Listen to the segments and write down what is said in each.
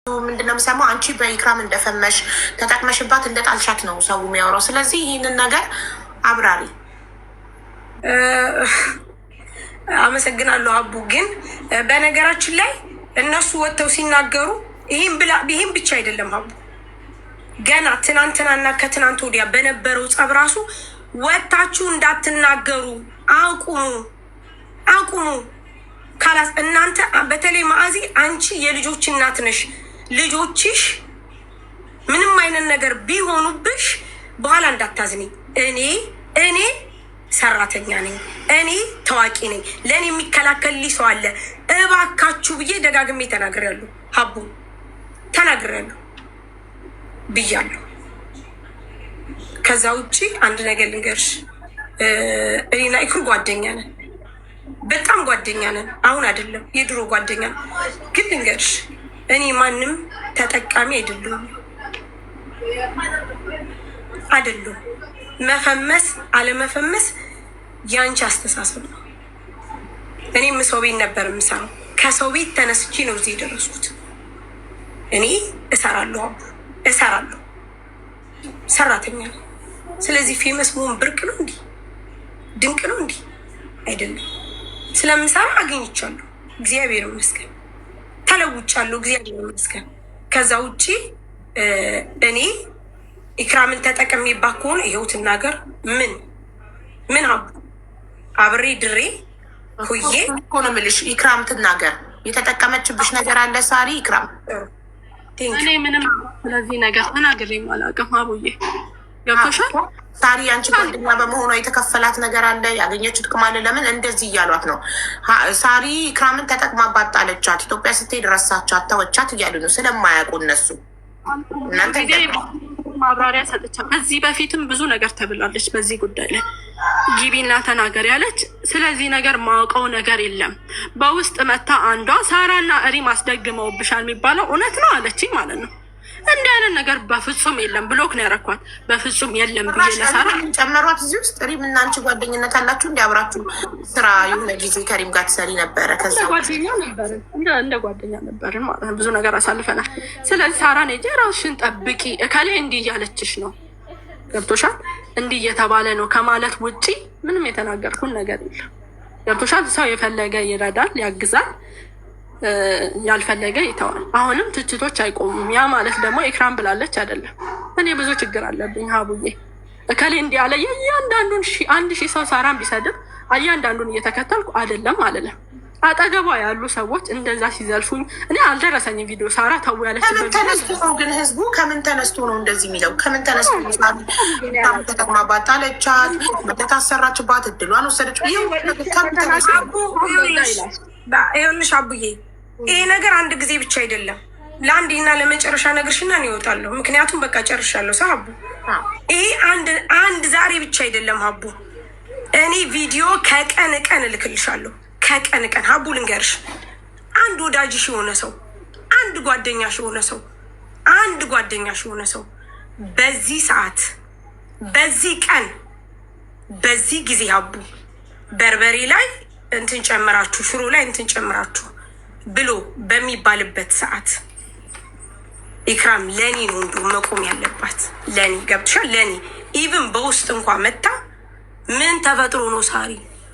ምንድነው የምሰማው? አንቺ በኢክራም እንደፈመሽ ተጠቅመሽባት እንደጣልሻት ነው ሰው የሚያወራው። ስለዚህ ይህንን ነገር አብራሪ። አመሰግናለሁ አቡ። ግን በነገራችን ላይ እነሱ ወጥተው ሲናገሩ ይህም ብቻ አይደለም አቡ። ገና ትናንትናና ከትናንት ወዲያ በነበረው ጸብ ራሱ ወጥታችሁ እንዳትናገሩ አቁሙ ካላስ እናንተ በተለይ ማዕዚ አንቺ የልጆች እናት ነሽ። ልጆችሽ ምንም አይነት ነገር ቢሆኑብሽ በኋላ እንዳታዝኒ። እኔ ሰራተኛ ነኝ፣ እኔ ታዋቂ ነኝ፣ ለእኔ የሚከላከልልኝ ሰው አለ። እባካችሁ ብዬ ደጋግሜ ተናግሬያለሁ። ሀቡ ተናግሬያለሁ ብያለሁ። ከዛ ውጭ አንድ ነገር ልንገርሽ፣ እኔና ኢክሩ ጓደኛ ነን፣ በጣም ጓደኛ ነን። አሁን አይደለም የድሮ ጓደኛ ነን። ግን ልንገርሽ እኔ ማንም ተጠቃሚ አይደለሁም። መፈመስ አለመፈመስ የአንቺ አስተሳሰብ ነው። እኔም ሰው ቤት ነበር የምሰራው። ከሰው ቤት ተነስቼ ነው እዚህ የደረስኩት። እኔ እሰራለሁ አቡ፣ እሰራለሁ፣ ሰራተኛ ነው። ስለዚህ ፌመስ መሆን ብርቅ ነው እንዲህ ድንቅ ነው እንዲህ አይደለም። ስለምሰራ አገኝቻለሁ፣ እግዚአብሔር ይመስገን። ተለውጫለሁ፣ እግዚአብሔር ይመስገን። ከዛ ውጭ እኔ ኢክራምን ተጠቀሚባት ከሆነ ይኸው ትናገር። ምን አብሬ ድሬ ሁዬ እኮ ነው የምልሽ። ኢክራም ትናገር። የተጠቀመችብሽ ነገር አለ ሳሪ? ኢክራም እኔ ምንም ስለዚህ ነገር ተናግሬም አላውቅም። አቡዬ ገብቶሻል? ሳሪ አንቺ ጓደኛ በመሆኗ የተከፈላት ነገር አለ፣ ያገኘችው ጥቅም አለ። ለምን እንደዚህ እያሏት ነው? ሳሪ ኢክራምን ተጠቅማባት ጣለቻት፣ ኢትዮጵያ ስትሄድ ረሳቻት፣ ተወቻት እያሉ ነው ስለማያውቁ እነሱ። እናንተ ማብራሪያ ሰጥቻ ከዚህ በፊትም ብዙ ነገር ተብላለች በዚህ ጉዳይ ላይ ጊቢና ተናገር ያለች። ስለዚህ ነገር ማውቀው ነገር የለም። በውስጥ መታ አንዷ ሳራና ሪም አስደግመውብሻል የሚባለው እውነት ነው አለችኝ ማለት ነው። እንዲህ አይነት ነገር በፍጹም የለም። ብሎክ ነው ያረኳት። በፍጹም የለም ብዬ ለሳራ ጨመሯት። እዚህ ውስጥ ሪም እና አንቺ ጓደኝነት አላችሁ? እንዲያብራችሁ ስራ የሆነ ጊዜ ከሪም ጋር ትሰሪ ነበረ። ከዛ ጓደኛ ነበርን፣ እንደ ጓደኛ ነበርን ማለት ነው። ብዙ ነገር አሳልፈናል። ስለዚህ ሳራን ሄጄ ራስሽን ጠብቂ እከሌ እንዲህ እያለችሽ ነው፣ ገብቶሻል፣ እንዲህ እየተባለ ነው ከማለት ውጪ ምንም የተናገርኩን ነገር የለም። ገብቶሻል? ሰው የፈለገ ይረዳል፣ ያግዛል፣ ያልፈለገ ይተዋል። አሁንም ትችቶች አይቆሙም። ያ ማለት ደግሞ ኢክራም ብላለች አይደለም። እኔ ብዙ ችግር አለብኝ ሀቡዬ። እከሌ እንዲህ አለ የእያንዳንዱን 1000 ሰው ሳራን ቢሰድብ እያንዳንዱን እየተከተልኩ አይደለም አለለም። አጠገቧ ያሉ ሰዎች እንደዛ ሲዘልፉኝ እኔ አልደረሰኝም ቪዲዮ። ሳራ ተው ያለችበት ከምን ተነስቶ ነው ግን ህዝቡ ከምን ተነስቶ ነው እንደዚህ የሚለው? ከምን ተነስቶ ነው? ተጠቅማባት ጣለቻት፣ ታሰራችባት፣ እድሏን ወሰደች። ይኸውልሽ አቡዬ ይሄ ነገር አንድ ጊዜ ብቻ አይደለም። ለአንዴና ለመጨረሻ ነግርሽና እኔ እወጣለሁ። ምክንያቱም በቃ ጨርሻለሁ። ሰው ሀቡ ይሄ አንድ ዛሬ ብቻ አይደለም ሀቡ። እኔ ቪዲዮ ከቀን ቀን እልክልሻለሁ። ከቀን ቀን ሀቡ ልንገርሽ፣ አንድ ወዳጅሽ የሆነ ሰው፣ አንድ ጓደኛሽ የሆነ ሰው በዚህ ሰዓት፣ በዚህ ቀን፣ በዚህ ጊዜ ሀቡ በርበሬ ላይ እንትን ጨምራችሁ፣ ሽሮ ላይ እንትን ጨምራችሁ ብሎ በሚባልበት ሰዓት ኢክራም ለኔ ነው እንዱ መቆም ያለባት። ለኔ ገብቶሻል? ለኔ ኢቭን በውስጥ እንኳ መታ ምን ተፈጥሮ ነው ሳሪ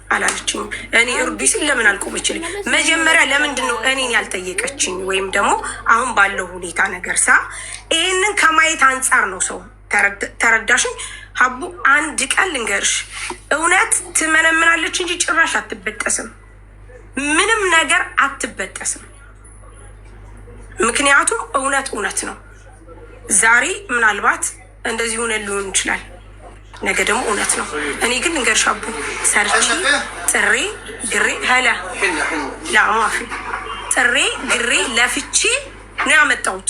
አላለችኝ። እኔ እርዱ ሲል ለምን አልቆመችልኝ? መጀመሪያ ለምንድን ነው እኔን ያልጠየቀችኝ? ወይም ደግሞ አሁን ባለው ሁኔታ ነገር ይህንን ከማየት አንጻር ነው ሰው ተረዳሽኝ? ሀቡ አንድ ቀን ልንገርሽ፣ እውነት ትመነምናለች እንጂ ጭራሽ አትበጠስም። ምንም ነገር አትበጠስም። ምክንያቱም እውነት ነው። ዛሬ ምናልባት እንደዚህ ሆነ ሊሆን ይችላል፣ ነገ ደግሞ እውነት ነው። እኔ ግን ልንገርሽ ሀቡ ሰርቼ ጥሬ ግሬ ላማፊ ጥሬ ግሬ ለፍቼ ነው ያመጣሁት።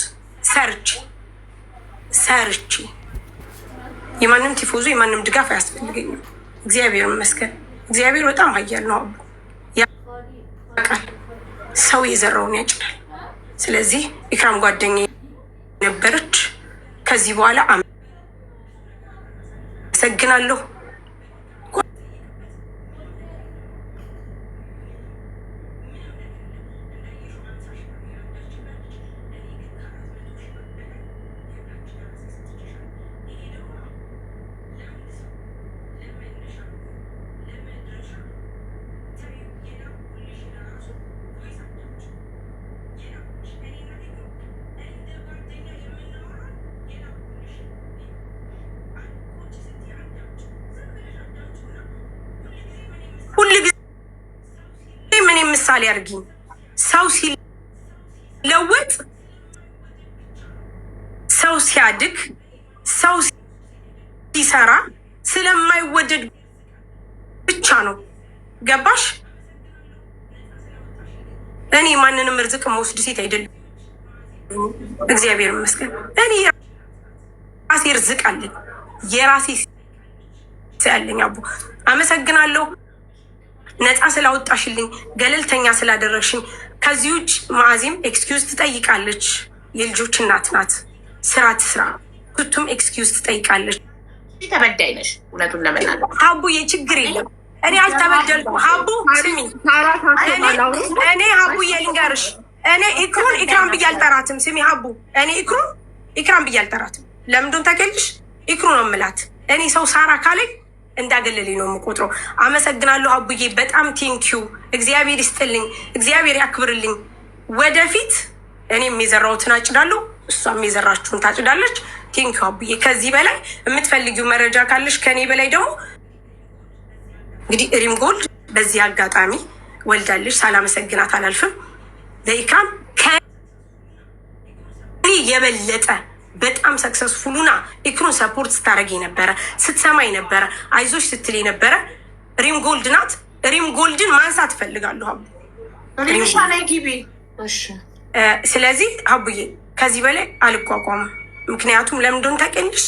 ሰርቼ የማንም ቲፎዞ የማንም ድጋፍ አያስፈልገኝም። እግዚአብሔር ይመስገን። እግዚአብሔር በጣም ኃያል ነው። አቡ ያውቃል፣ ሰው የዘራውን ያጭዳል። ስለዚህ ኢክራም ጓደኛ ነበረች። ከዚህ በኋላ አመሰግናለሁ። ምሳሌ አድርጊኝ። ሰው ሲለወጥ፣ ሰው ሲያድግ፣ ሰው ሲሰራ ስለማይወደድ ብቻ ነው። ገባሽ? እኔ ማንንም ርዝቅ መወስድ ሴት አይደለም። እግዚአብሔር ይመስገን እኔ የራሴ ርዝቅ አለኝ፣ የራሴ ያለኝ። አቦ አመሰግናለሁ፣ ነፃ ስላወጣሽልኝ፣ ገለልተኛ ስላደረግሽኝ። ከዚህ ውጭ ማዕዚም ኤክስኪውዝ ትጠይቃለች። የልጆች እናት ናት፣ ስራ ትስራ። ቱቱም ኤክስኪውዝ ትጠይቃለች። ተበዳይ ነሽ። እውነቱን ለመናገር ሀቡዬ ችግር የለም፣ እኔ አልተበደልኩም። ሀቡ ስሚ፣ እኔ ሀቡዬ ልንገርሽ፣ እኔ ኢክሩን ኢክራም ብዬ አልጠራትም። ስሚ ሀቡ፣ እኔ ኢክሩን ኢክራም ብዬ አልጠራትም። ለምንድን ታውቂያለሽ? ኢክሩ ነው የምላት። እኔ ሰው ሳራ ካለኝ እንዳገለልኝ ነው የምቆጥረው። አመሰግናለሁ ሀቡዬ፣ በጣም ቴንኪዩ። እግዚአብሔር ይስጥልኝ፣ እግዚአብሔር ያክብርልኝ። ወደፊት እኔም የዘራሁትን አጭዳለሁ፣ እሷም የዘራችሁን ታጭዳለች። ቴንኪዩ ሀቡዬ። ከዚህ በላይ የምትፈልጊው መረጃ ካለሽ ከኔ በላይ ደግሞ እንግዲህ ሪም ጎልድ በዚህ አጋጣሚ ወልዳለች፣ ሳላመሰግናት አላልፍም። ለኢክራም ከኔ የበለጠ በጣም ሰክሰስፉሉና ኢክሩን ሰፖርት ስታደረግ ነበረ፣ ስትሰማኝ ነበረ፣ አይዞች ስትል ነበረ። ሪም ጎልድ ናት። ሪም ጎልድን ማንሳት እፈልጋለሁ ሀቡ። ስለዚህ ሀቡዬ ከዚህ በላይ አልቋቋምም። ምክንያቱም ለምን እንደሆነ ታውቂያለሽ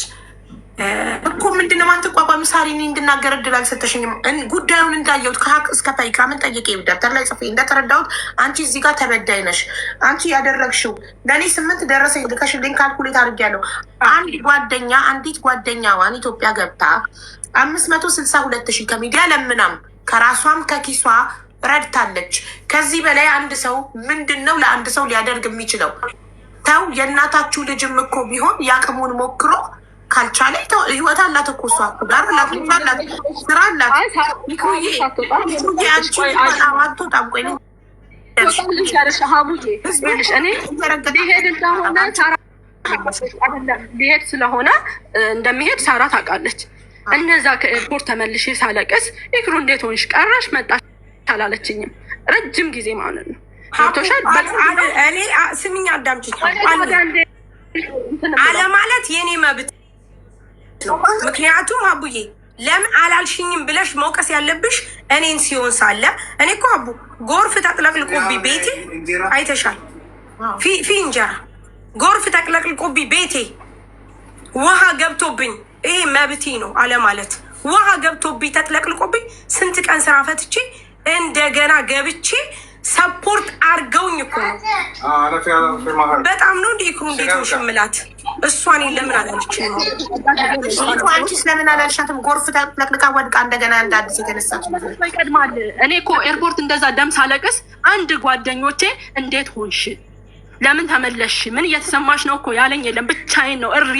እኮ ምንድነው ማትቋቋሚ? ሳሪ እኔ እንድናገር እድል አልሰጠሽኝም። ጉዳዩን እንዳየሁት ከሀቅ እስከ ፓይ ኢክራምን ጠይቄ ደብተር ላይ ጽፌ እንደተረዳሁት አንቺ እዚህ ጋር ተበዳይ ነሽ። አንቺ ያደረግሽው ለእኔ 8 ደረሰኝ ልከሽልኝ ካልኩሌት አድርጊያለሁ። አንዲት ጓደኛዋን ኢትዮጵያ ገብታ 562,000 ከሚዲያ ለምናም ከራሷም ከኪሷ ረድታለች። ከዚህ በላይ አንድ ሰው ምንድን ነው ለአንድ ሰው ሊያደርግ የሚችለው? ተው፣ የእናታችሁ ልጅም እኮ ቢሆን ያቅሙን ሞክሮ ካልቻለ ህይወት አላት እኮ እሷ ጋር አላት፣ ስራ አላት። ሊሄድ ስለሆነ እንደሚሄድ ሳራ ታውቃለች። እነዛ ከኤርፖርት ተመልሼ ሳለቅስ ኢክሩ እንዴት ሆንሽ ቀረሽ መጣሽ አላለችኝም። ረጅም ጊዜ ማለት ነው። ቶሻል እኔ ስሚኝ አዳምጪኝ። አለማለት የኔ መብት ነው። ምክንያቱም አቡዬ ለምን አላልሽኝም ብለሽ መውቀስ ያለብሽ እኔን ሲሆን ሳለ እኔ እኮ አቡ ጎርፍ ተጥለቅልቆብኝ ቤቴ አይተሻል። ፊ እንጀራ ጎርፍ ተጥለቅልቆብኝ ቤቴ ውሃ ገብቶብኝ ይሄ መብቴ ነው አለማለት። ውሃ ገብቶብኝ ተጥለቅልቆብኝ ስንት ቀን ስራ ፈትቼ እንደገና ገብቼ ሰፖርት አርገውኝ እኮ ነው። በጣም ነው እንዲ ኢክሩ እንዴት ነው ሽምላት እሷን ለምን አላለችኝ ነው? አንቺ ስለምን አላልሻትም? ጎርፍ ተጥለቅልቃ ወድቃ እንደገና እንደ አዲስ የተነሳች ይቀድማል። እኔ እኮ ኤርፖርት እንደዛ ደም ሳለቅስ አንድ ጓደኞቼ እንዴት ሆንሽ፣ ለምን ተመለሽ፣ ምን እየተሰማሽ ነው እኮ ያለኝ የለም። ብቻዬን ነው እርር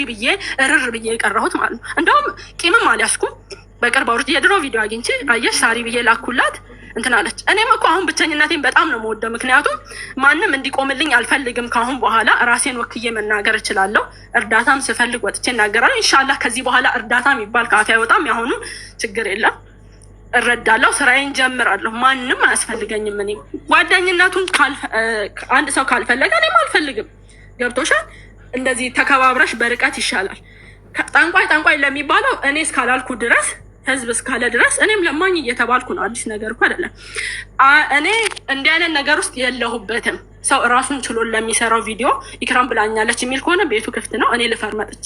ብዬ የቀረሁት ማለት ነው። እንደውም ቂምም አልያዝኩም። በቅርብ አውርቼ የድሮ ቪዲዮ አግኝቼ አየሽ ሳሪ ብዬ ላኩላት እንትን አለች። እኔም እኮ አሁን ብቸኝነቴን በጣም ነው የምወደው። ምክንያቱም ማንም እንዲቆምልኝ አልፈልግም። ከአሁን በኋላ ራሴን ወክዬ መናገር እችላለሁ። እርዳታም ስፈልግ ወጥቼ እናገራለሁ። ኢንሻላህ ከዚህ በኋላ እርዳታ የሚባል ከአፌ አይወጣም። ያሁኑ ችግር የለም፣ እረዳለሁ፣ ስራዬን ጀምራለሁ። ማንም አያስፈልገኝም። እኔ ጓደኝነቱን አንድ ሰው ካልፈለገ እኔም አልፈልግም። ገብቶሻል? እንደዚህ ተከባብረሽ በርቀት ይሻላል። ጠንቋይ ለሚባለው እኔ እስካላልኩ ድረስ ህዝብ እስካለ ድረስ እኔም ለማኝ እየተባልኩ ነው። አዲስ ነገር እኮ አይደለም። እኔ እንዲህ አይነት ነገር ውስጥ የለሁበትም። ሰው እራሱን ችሎ ለሚሰራው ቪዲዮ ኢክራም ብላኛለች የሚል ከሆነ ቤቱ ክፍት ነው። እኔ ልፈር መጥቼ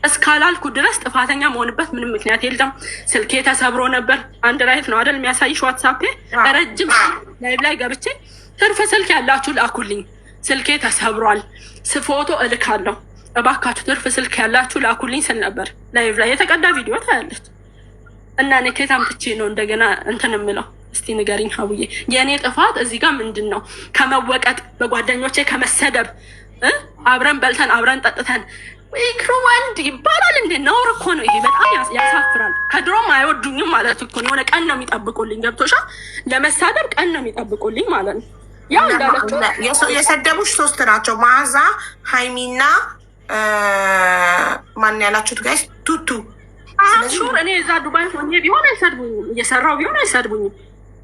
እስካላልኩ ድረስ ጥፋተኛ መሆንበት ምንም ምክንያት የለም። ስልኬ ተሰብሮ ነበር። አንድ ራይት ነው አይደል የሚያሳይሽ ዋትሳፕ ረጅም ላይቭ ላይ ገብቼ ትርፍ ስልክ ያላችሁ ላኩልኝ፣ ስልኬ ተሰብሯል፣ ፎቶ እልካለሁ፣ እባካችሁ ትርፍ ስልክ ያላችሁ ላኩልኝ ስል ነበር። ላይቭ ላይ የተቀዳ ቪዲዮ ታያለች። እና እኔ ከየት አምጥቼ ነው እንደገና እንትን የምለው? እስቲ ንገሪኝ ሀቡዬ። የእኔ ጥፋት እዚህ ጋር ምንድን ነው? ከመወቀጥ በጓደኞቼ ከመሰደብ አብረን በልተን አብረን ጠጥተን ኢክሩ ወንድ ይባላል እንዴ? ነውር እኮ ነው ይሄ። በጣም ያሳፍራል። ከድሮም አይወዱኝም ማለት እኮ ነው። የሆነ ቀን ነው የሚጠብቁልኝ። ገብቶሻል? ለመሳደብ ቀን ነው የሚጠብቁልኝ ማለት ነው። ያው እንዳለችው የሰደቡሽ 3 ናቸው። መዓዛ፣ ሀይሚና ማን ያላችሁት ጋይስ? ቱቱ ሹር እኔ እዛ ዱባይ ሆኜ ቢሆን አይሰድቡኝም፣ እየሰራው ቢሆን አይሰድቡኝም።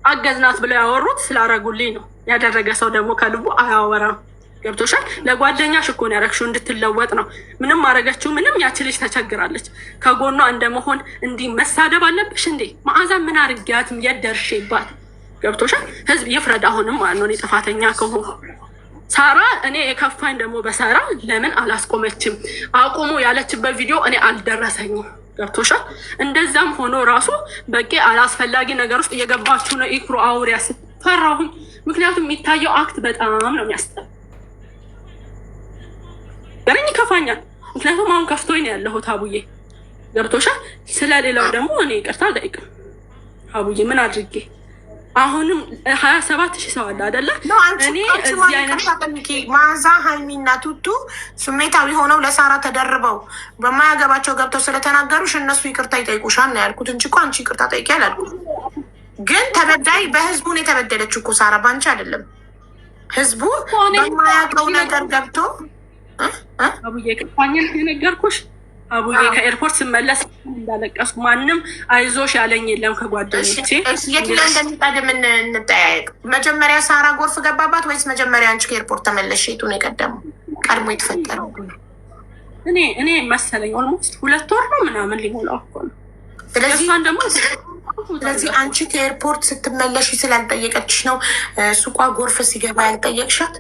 አገዝናት ብለው ያወሩት ስላረጉልኝ ነው። ያደረገ ሰው ደግሞ ከልቡ አያወራም። ገብቶሻል? ለጓደኛሽ እኮ ነው ያረግሽው እንድትለወጥ ነው። ምንም አረገችው ምንም፣ ያቺ ልጅ ተቸግራለች። ከጎኗ እንደመሆን እንዲህ መሳደብ አለብሽ እንዴ? መዓዛ ምን አርጊያትም የደርሽባት? ገብቶሻል? ህዝብ ይፍረድ አሁንም ማለት ነው እኔ ጥፋተኛ ከሆንኩ። ሳራ እኔ የከፋኝ ደግሞ በሳራ ለምን አላስቆመችም? አቁሙ ያለችበት ቪዲዮ እኔ አልደረሰኝም። ገብቶሻል? እንደዛም ሆኖ ራሱ በቂ አላስፈላጊ ነገር ውስጥ እየገባችሁ ነው። ኢክሩ አውሪያ ፈራሁኝ። ምክንያቱም የሚታየው አክት በጣም ነው የሚያስጠላ። ገረኝ ይከፋኛል። ምክንያቱም አሁን ከፍቶኝ ነው ያለሁት አቡዬ። ገብቶሻል? ስለሌላው ደግሞ እኔ ይቅርታ አልጠይቅም አቡዬ። ምን አድርጌ አሁንም 27,000 ሰው አለ አይደለ? እኔ እዚህ አይነት መዓዛ ሀይሚና ቱቱ ስሜታዊ ሆነው ለሳራ ተደርበው በማያገባቸው ገብተው ስለተናገሩሽ እነሱ ይቅርታ ይጠይቁሻል ነው ያልኩት እንጂ እኮ አንቺ ይቅርታ ጠይቂ አላልኩት። ግን ተበዳይ በህዝቡ ነው የተበደለችው እኮ ሳራ፣ ባንቺ አይደለም። ህዝቡ በማያውቀው ነገር ገብቶ አቡዬ ከፋኝን የነገርኩሽ አቡዬ ከኤርፖርት ስመለስ እንዳለቀስኩ ማንም አይዞሽ ያለኝ የለም ከጓደኞቼ። የትኛው እንደሚቀድም እንጠያየቅ። መጀመሪያ ሳራ ጎርፍ ገባባት ወይስ መጀመሪያ አንቺ ከኤርፖርት ተመለሽ? የቱ ነው የቀደመው? ቀድሞ የተፈጠረው እኔ መሰለኝ ኦልሞስት 2 ወር ነው ምናምን ሊሞላው እኮ ነው። ስለዚህ አንቺ ከኤርፖርት ስትመለሽ ስላልጠየቀችሽ ነው ሱቋ ጎርፍ ሲገባ ያልጠየቅሻት?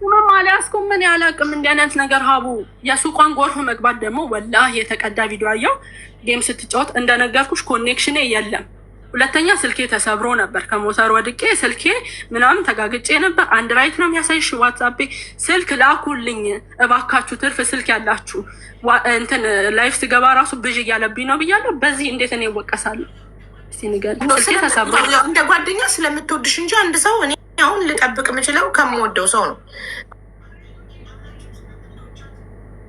ምንም አልያዝኩም። ምን ያላቅም እንዲህ አይነት ነገር ሀቡ። የሱቋን ጎርፍ መግባት ደግሞ ወላሂ የተቀዳ ቪዲዮ አየው። ጌም ስትጫወት እንደነገርኩሽ ኮኔክሽኔ የለም። ሁለተኛ ስልኬ ተሰብሮ ነበር። ከሞተር ወድቄ ስልኬ ምናምን ተጋግጬ ነበር። አንድ ራይት ነው የሚያሳይሽ ዋትሳፔ። ስልክ ላኩልኝ እባካችሁ፣ ትርፍ ስልክ ያላችሁ እንትን ላይፍ ስገባ ራሱ ብዥ እያለብኝ ነው ብያለሁ። በዚህ እንዴት እኔ እወቀሳለሁ? እስቲ ንገሪኝ። ስልኬ ተሰብሮ እንደ ጓደኛ ስለምትወድሽ እንጂ አንድ ሰው እኔ አሁን ልጠብቅ የምችለው ከምወደው ሰው ነው።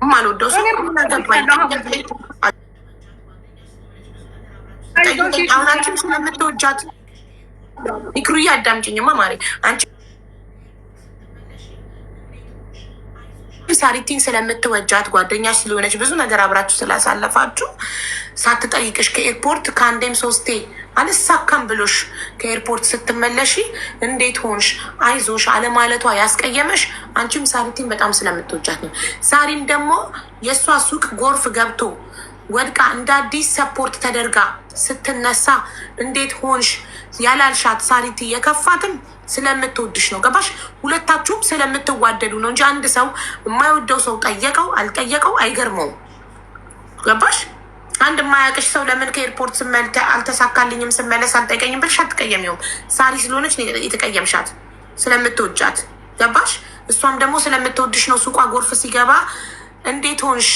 ማልወደው ሰው አሁን አንቺም ስለምትወጃት ይክሩዬ አዳምጪኝማ ማሪ፣ አንቺ ሳሪቲን ስለምትወጃት ጓደኛሽ ስለሆነች ብዙ ነገር አብራችሁ ስላሳለፋችሁ ሳትጠይቅሽ ከኤርፖርት ከአንዴም 3 አልሳካም ብሎሽ ከኤርፖርት ስትመለሺ እንዴት ሆንሽ አይዞሽ አለማለቷ ያስቀየመሽ አንቺም ሳሪቲን በጣም ስለምትወጃት ነው። ሳሪም ደግሞ የእሷ ሱቅ ጎርፍ ገብቶ ወድቃ እንደ አዲስ ሰፖርት ተደርጋ ስትነሳ እንዴት ሆንሽ ያላልሻት ሳሪቲ የከፋትም ስለምትወድሽ ነው። ገባሽ? ሁለታችሁም ስለምትዋደዱ ነው እንጂ አንድ ሰው የማይወደው ሰው ጠየቀው አልጠየቀው አይገርመውም። ገባሽ? አንድ የማያውቅሽ ሰው ለምን ከኤርፖርት ስመልተ አልተሳካልኝም ስመለስ አልጠይቀኝም ብልሽ አትቀየሚውም። ሳሪ ስለሆነች የተቀየምሻት ስለምትወጃት። ገባሽ? እሷም ደግሞ ስለምትወድሽ ነው። ሱቋ ጎርፍ ሲገባ እንዴት ሆንሽ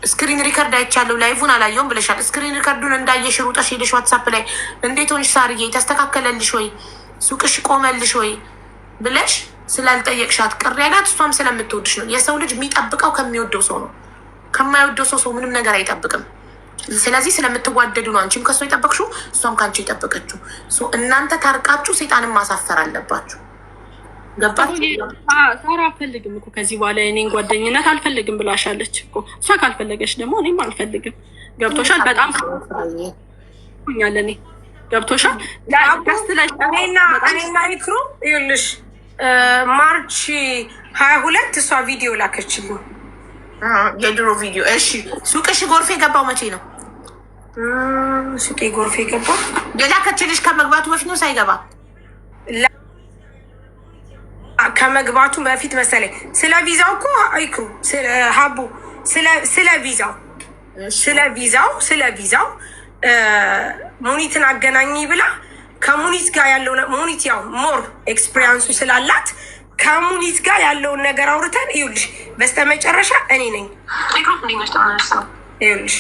ስክሪን ሪከርድ አይቻለሁ ላይቭን አላየውም ብለሻል። ስክሪን ሪከርዱን እንዳየሽ ሩጠሽ ሄደሽ ዋትሳፕ ላይ እንዴት ሆንሽ ሳርዬ ተስተካከለልሽ ወይ ሱቅሽ ቆመልሽ ወይ ብለሽ ስላልጠየቅሻት ቅር ያላት እሷም ስለምትወድሽ ነው። የሰው ልጅ የሚጠብቀው ከሚወደው ሰው ነው። ከማይወደው ሰው ምንም ነገር አይጠብቅም። ስለዚህ ስለምትዋደዱ ነው አንቺም ከሷ የጠበቅሽው እሷም ከአንቺ የጠበቀችው። እናንተ ታርቃችሁ ሴጣንን ማሳፈር አለባችሁ። ገባችሁ? ሳራ አልፈልግም እኮ ከዚህ በኋላ የኔን ጓደኝነት አልፈልግም ብላሻለች እኮ። እሷ ካልፈለገች ደግሞ እኔም አልፈልግም። ገብቶሻል? በጣም ያለ እኔ ገብቶሻል? እኔና ይክሩ ይኸውልሽ ማርች 22 እሷ ቪዲዮ ላከችልኝ፣ የድሮ ቪዲዮ። እሺ ሱቅሽ ጎርፍ የገባው መቼ ነው? ሱቄ ጎርፍ የገባው የላከችልሽ ከመግባቱ በፊት ነው ሳይገባ? ከመግባቱ በፊት መሰለኝ። ስለ ቪዛው እኮ አይክሩ ሀቡ ስለ ቪዛው ሙኒትን አገናኝ ብላ ከሙኒት ጋር ያለው ሙኒት ያው ሞር ኤክስፔሪንሱ ስላላት ከሙኒት ጋር ያለውን ነገር አውርተን ይኸውልሽ በስተመጨረሻ እኔ ነኝ ይኸውልሽ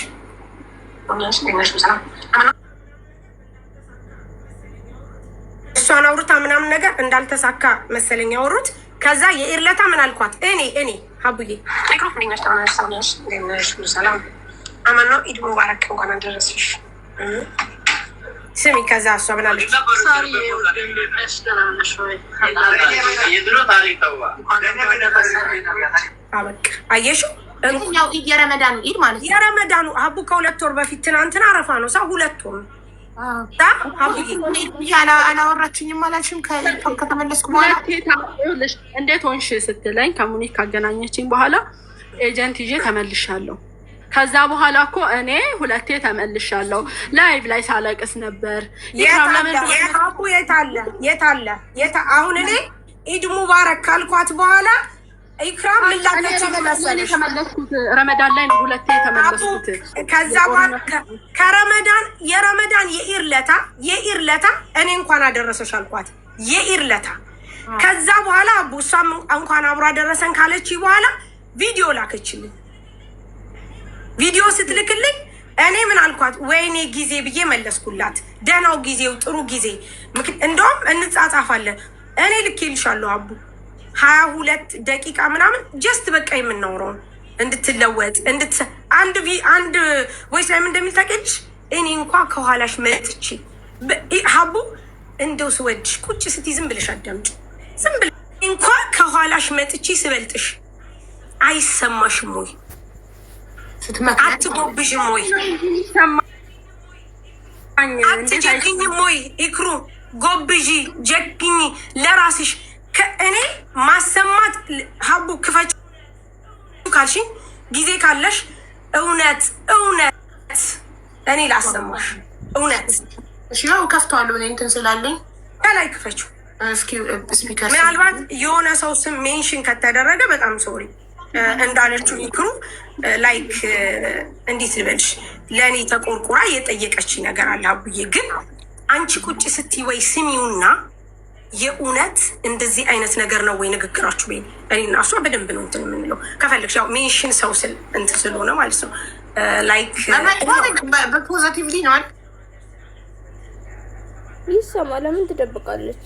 እሷን አውርታ ምናምን ነገር እንዳልተሳካ መሰለኝ ያወሩት። ከዛ የኤርለታ ምን አልኳት እኔ ሀቡዬ አማን ነው ኢድ ሙባረክ እንኳን አደረሰሽ ስሚ። ከዛ እሷ ምን አለች? አየሽው ያው ኢድ የረመዳኑ ኢድ ማለት ነው። የረመዳኑ ሀቡ ከ2 ወር በፊት ትናንትና አረፋ ነው። ሰው 2 ወር አላወራችኝም አላልሽም? ከተመለስኩ በኋላ እንዴት ሆንሽ ስትለኝ ከሙኒክ ካገናኘችኝ በኋላ ኤጀንት ይዤ ተመልሻለሁ። ከዛ በኋላ እኮ እኔ 2 ተመልሻለሁ። ላይቭ ላይ ሳለቅስ ነበር። አሁን እኔ ኢድ ሙባረክ ካልኳት በኋላ ኢክራም ምላከች መሰለሽ ተመለስኩት። ረመዳን ላይ ነው 2 የተመለስኩት። ከዛ በኋላ ከረመዳን የኢርለታ እኔ እንኳን አደረሰሽ አልኳት። የኢርለታ ከዛ በኋላ አቡሳም እንኳን አብሮ አደረሰን ካለች በኋላ ቪዲዮ ላከችልኝ። ቪዲዮ ስትልክልኝ እኔ ምን አልኳት? ወይኔ ጊዜ ብዬ መለስኩላት። ደህናው ጊዜው ጥሩ ጊዜ እንደውም እንጻጻፋለን። እኔ ልኬልሻለሁ አቡ 22 ደቂቃ ምናምን ጀስት በቃ የምናወራውን እንድትለወጥ አንድ ቮይስ ላይ ምን እንደሚል ታውቂያለሽ? እኔ እንኳ ከኋላሽ መጥቼ ሀቡ እንደው ስወድሽ ቁጭ ስትይ ዝም ብለሽ አዳምጪ። ዝም ብለሽ እንኳ ከኋላሽ መጥቼ ስበልጥሽ አይሰማሽም ወይ? አትጎብዥም ወይ? አትጀግኝም ወይ? ኢክሩ ጎብዢ፣ ጀግኝ ለራስሽ። ከእኔ ማሰማት ሀቡ ክፈች ካልሽኝ ጊዜ ካለሽ እውነት እኔ ላሰማሽ እውነት። እሺ ያው ከፍተዋለሁ እኔ እንትን ስላለኝ ከላይ ክፈችው። እስኪ ስፒከር ምናልባት የሆነ ሰው ስም ሜንሽን ከተደረገ በጣም ሶሪ። እንዳለችው ይክሩ ላይክ እንዴት ልበልሽ ለእኔ ተቆርቁራ የጠየቀች ነገር አለ። አቡዬ ግን አንቺ ቁጭ ስትይ ወይ ስሚውና የእውነት እንደዚህ አይነት ነገር ነው ወይ ንግግራችሁ? ወይ እኔና እሷ በደንብ ነው እንትን የምንለው። ከፈለግሽ ያው ሜንሽን ሰው ስል እንትን ስለሆነ ማለት ነው ላይክ በፖዘቲቭሊ ነው ይሰማ። ለምን ትደብቃለች?